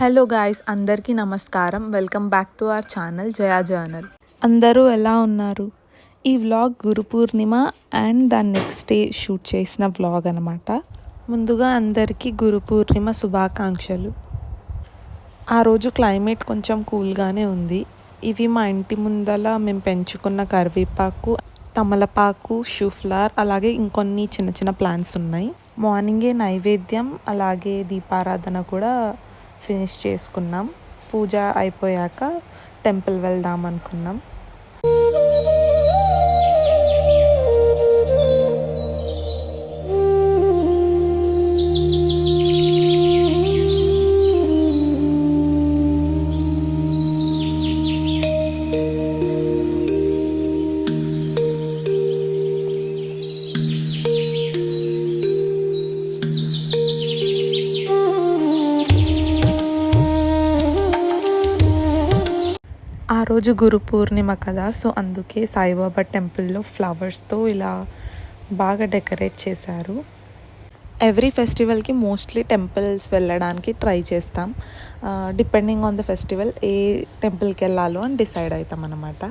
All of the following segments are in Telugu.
హలో గాయ్స్, అందరికీ నమస్కారం. Welcome back to our channel Jaya journal. అందరూ ఎలా ఉన్నారు? ఈ వ్లాగ్ గురు పూర్ణిమ అండ్ దాని నెక్స్ట్ డే షూట్ చేసిన వ్లాగ్ అనమాట. ముందుగా అందరికీ గురు పూర్ణిమ శుభాకాంక్షలు. ఆ రోజు క్లైమేట్ కొంచెం కూల్గానే ఉంది. ఇవి మా ఇంటి ముందల మేము పెంచుకున్న కరివేపాకు, తమలపాకు, షూఫ్లవర్, అలాగే ఇంకొన్ని చిన్న చిన్న ప్లాంట్స్ ఉన్నాయి. మార్నింగే నైవేద్యం అలాగే దీపారాధన కూడా ఫినిష్ చేసుకున్నాం. పూజ అయిపోయాక టెంపుల్ వెళ్దాం అనుకున్నాం. ఆ రోజు గురు పూర్ణిమ కదా, సో అందుకే సాయిబాబా టెంపుల్లో ఫ్లవర్స్తో ఇలా బాగా డెకరేట్ చేశారు. ఎవ్రీ ఫెస్టివల్కి మోస్ట్లీ టెంపుల్స్ వెళ్ళడానికి ట్రై చేస్తాం. డిపెండింగ్ ఆన్ ద ఫెస్టివల్ ఏ టెంపుల్కి వెళ్ళాలో అని డిసైడ్ అవుతాం అన్నమాట.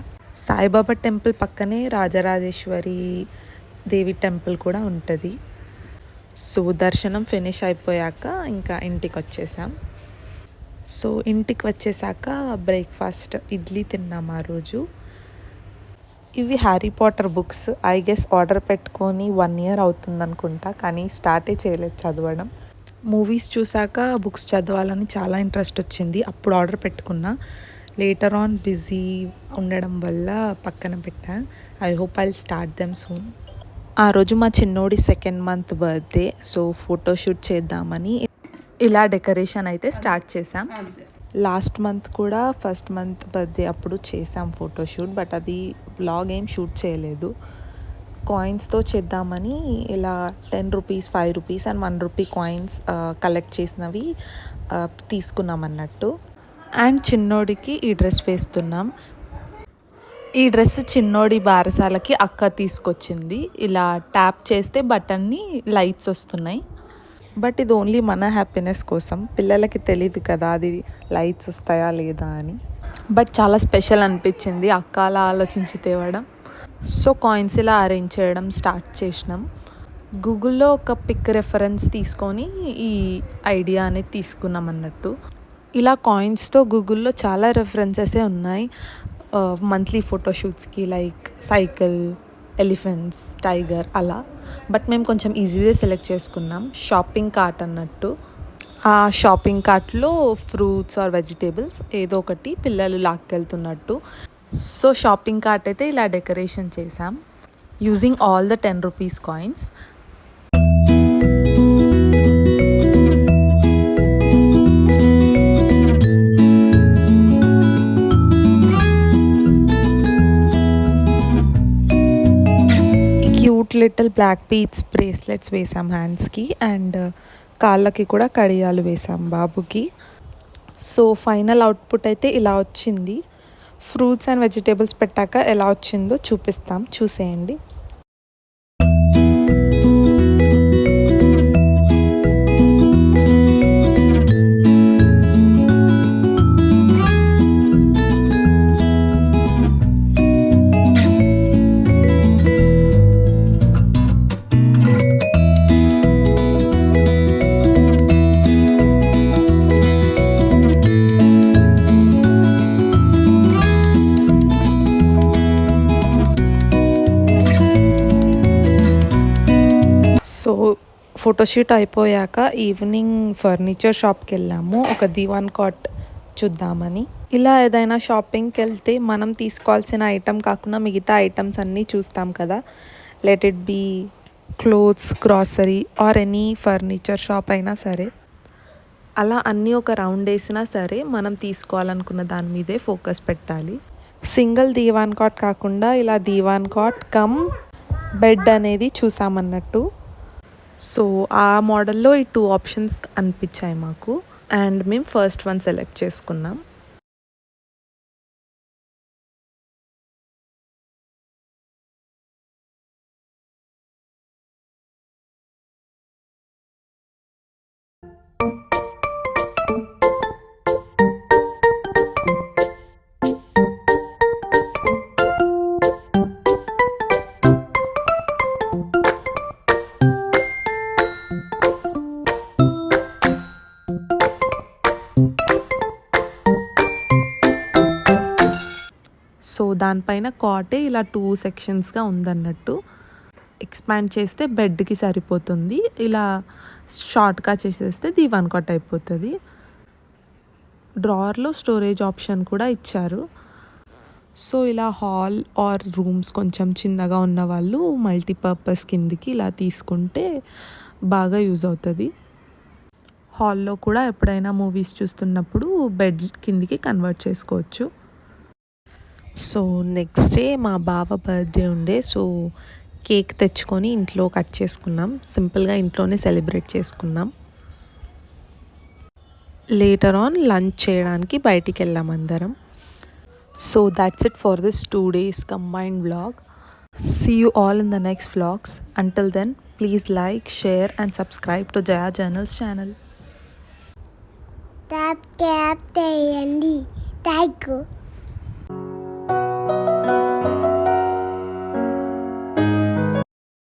సాయిబాబా టెంపుల్ పక్కనే రాజరాజేశ్వరి దేవి టెంపుల్ కూడా ఉంటుంది. సో దర్శనం ఫినిష్ అయిపోయాక ఇంకా ఇంటికి వచ్చేసాం. సో ఇంటికి వచ్చేసాక బ్రేక్ఫాస్ట్ ఇడ్లీ తిన్నాం ఆ రోజు. ఇవి Harry Potter books. I guess order పెట్టుకొని 1 year అవుతుంది అనుకుంటా, కానీ స్టార్టే చేయలేదు చదవడం. మూవీస్ చూసాక బుక్స్ చదవాలని చాలా ఇంట్రెస్ట్ వచ్చింది. అప్పుడు ఆర్డర్ పెట్టుకున్నా. లేటర్ ఆన్ బిజీ ఉండడం వల్ల పక్కన పెట్టా. I hope I'll start them soon. ఆ రోజు మా చిన్నోడి 2nd month birthday. So photoshoot చేద్దామని ఇలా డెకరేషన్ అయితే స్టార్ట్ చేసాం. లాస్ట్ మంత్ కూడా 1st month బర్త్డే అప్పుడు చేసాం ఫోటోషూట్, బట్ అది వ్లాగ్ ఏం షూట్ చేయలేదు. కాయిన్స్తో చేద్దామని ఇలా 10 rupees, 5 rupees and 1 rupee coins collect చేసినవి తీసుకున్నాం అన్నట్టు. అండ్ చిన్నోడికి ఈ డ్రెస్ వేస్తున్నాం. ఈ డ్రెస్ చిన్నోడి బారసాలకి అక్క తీసుకొచ్చింది. ఇలా ట్యాప్ చేస్తే బటన్ని లైట్స్ వస్తున్నాయి. బట్ ఇది ఓన్లీ మన హ్యాపీనెస్ కోసం. పిల్లలకి తెలియదు కదా అది లైట్స్ వస్తాయా లేదా అని. బట్ చాలా స్పెషల్ అనిపించింది అక్క అలా ఆలోచించి తేవడం. సో కాయిన్స్ ఇలా అరేంజ్ చేయడం స్టార్ట్ చేసినాం. గూగుల్లో ఒక పిక్ రెఫరెన్స్ తీసుకొని ఈ ఐడియా అనేది తీసుకున్నాం అన్నట్టు. ఇలా కాయిన్స్తో గూగుల్లో చాలా రెఫరెన్సెసే ఉన్నాయి మంత్లీ ఫోటోషూట్స్కి, లైక్ సైకిల్, ఎలిఫెంట్స్, టైగర్ అలా. బట్ మేము కొంచెం ఈజీగా సెలెక్ట్ చేసుకున్నాం. షాపింగ్ కార్ట్ అన్నట్టు. ఆ షాపింగ్ కార్ట్లో ఫ్రూట్స్ ఆర్ వెజిటేబుల్స్ ఏదో ఒకటి పిల్లలు లాక్కెళ్తున్నట్టు. సో షాపింగ్ కార్ట్ అయితే ఇలా డెకరేషన్ చేసాం using all the 10 rupees coins. Little black beads bracelets వేసాం హ్యాండ్స్కి, అండ్ కాళ్ళకి కూడా కడియాలు వేసాం బాబుకి. సో ఫైనల్ అవుట్పుట్ అయితే ఇలా వచ్చింది. ఫ్రూట్స్ అండ్ వెజిటేబుల్స్ పెట్టాక ఎలా వచ్చిందో చూపిస్తాం, చూసేయండి. సో ఫోటోషూట్ అయిపోయాక ఈవినింగ్ ఫర్నిచర్ షాప్కి వెళ్ళాము ఒక దివాన్ కాట్ చూద్దామని. ఇలా ఏదైనా షాపింగ్కి వెళ్తే మనం తీసుకోవాల్సిన ఐటమ్ కాకుండా మిగతా ఐటమ్స్ అన్నీ చూస్తాం కదా. Let it be clothes, grocery or any furniture shop అయినా సరే. అలా అన్నీ ఒక రౌండ్ వేసినా సరే మనం తీసుకోవాలనుకున్న దాని మీదే ఫోకస్ పెట్టాలి. సింగిల్ దీవాన్ కాట్ కాకుండా ఇలా దీవాన్ కాట్ కమ్ బెడ్ అనేది చూసామన్నట్టు. సో ఆ మోడల్లో ఈ 2 ఆప్షన్స్ అనిపించాయి మాకు, అండ్ మేము ఫస్ట్ వన్ సెలెక్ట్ చేసుకున్నాం. సో దానిపైన కాటే ఇలా 2 సెక్షన్స్గా ఉందన్నట్టు. ఎక్స్పాండ్ చేస్తే బెడ్కి సరిపోతుంది. ఇలా షార్ట్గా చేసేస్తే ది 1 కాట్ అయిపోతుంది. డ్రావర్లో స్టోరేజ్ ఆప్షన్ కూడా ఇచ్చారు. సో ఇలా హాల్ ఆర్ రూమ్స్ కొంచెం చిన్నగా ఉన్న వాళ్ళు మల్టీపర్పస్ కిందికి ఇలా తీసుకుంటే బాగా యూజ్ అవుతుంది. హాల్లో కూడా ఎప్పుడైనా మూవీస్ చూస్తున్నప్పుడు బెడ్ కిందికి కన్వర్ట్ చేసుకోవచ్చు. సో నెక్స్ట్ డే మా బావ బర్త్డే ఉండే, సో కేక్ తెచ్చుకొని ఇంట్లో కట్ చేసుకున్నాం. సింపుల్గా ఇంట్లోనే సెలబ్రేట్ చేసుకున్నాం. లేటర్ ఆన్ లంచ్ చేయడానికి బయటికి వెళ్ళాం అందరం. So that's it for this 2 days combined vlog. See you all in the next vlogs. Until then, please like, share and subscribe to Jaya Journals channel. Tap tap చేయండి. Thank you.